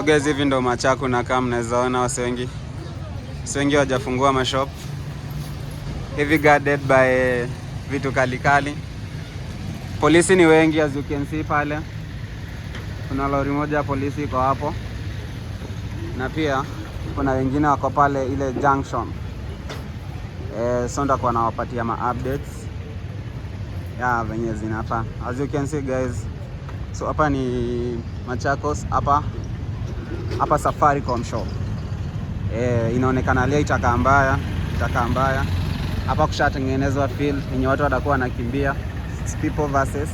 So guys, hivi ndo Machako na kama mnaweza ona wase wengi wajafungua mashop. Heavy guarded by vitu kali. Polisi ni wengi as you can see pale. Kuna lori moja ya polisi iko hapo. Na pia kuna wengine wako pale ile junction. So ndakuwa nawapatia updates ya venye zinafaa. As you can see guys. So hapa ni Machakos, hapa Safaricom shop. Inaonekana leo itakaa mbaya. Hapa kushatengenezwa field yenye watu watakuwa wanakimbia. People versus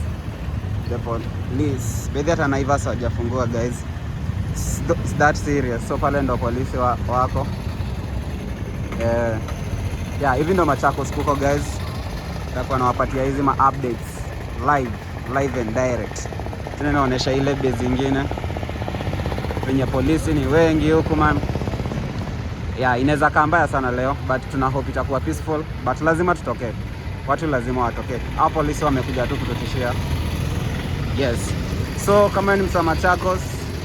the police. Bedhi hata Naivas hawajafungua guys. It's that serious. So pale ndo polisi wako. Hivi ndo Machakos kuko guys. Nitakuwa nawapatia hizi updates live and direct. Tunaonyesha ile base zingine. Wenye polisi ni wengi huku man. Inaweza kaa mbaya sana leo, but tuna hope itakuwa peaceful, but lazima tutoke. Watu lazima watoke. Hao polisi wamekuja tu kututishia. Yes. So kama ni msa Machakos,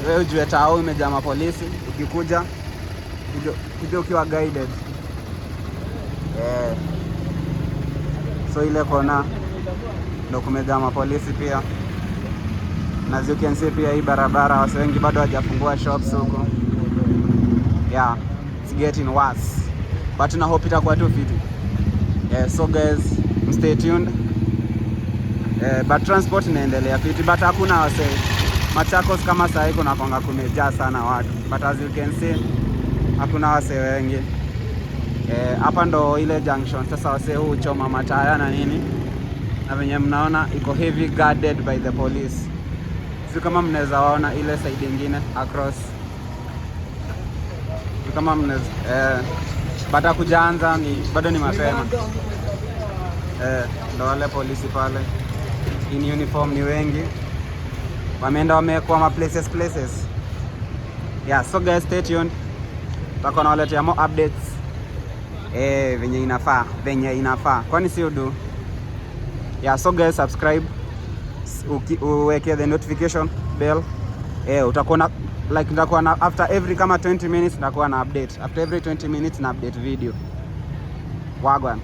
wewe ujue tao imejaa mapolisi, ukikuja ukiwa guided. So ile kona ndo kumejaa mapolisi pia. Na as you can see pia hii barabara wase wengi bado hawajafungua shops huko. It's getting worse. But na hope itakuwa tu fiti. So guys, stay tuned. But transport inaendelea fiti, but hakuna wase. Machakos kama saa hii kuna konga kumejaa sana watu. But as you can see, hakuna wase wengi. Hapa ndo ile junction. Sasa wase huu choma mataya na nini. Na venye mnaona iko heavy guarded by the police. Sio kama mnaweza waona ile side nyingine across. Sio kama mnaweza baada kujaanza bado ni mapema. Ndo wale polisi pale in uniform ni wengi. Wamekuwa places. So guys, stay tuned. Tutakuwa nawaletea more updates. Venye inafaa. Kwani si udu? So guys, subscribe. Uweke the notification bell. Utakuwa na nitakuwa na after every kama 20 minutes nitakuwa na update. After every 20 minutes na update video. Wagwan.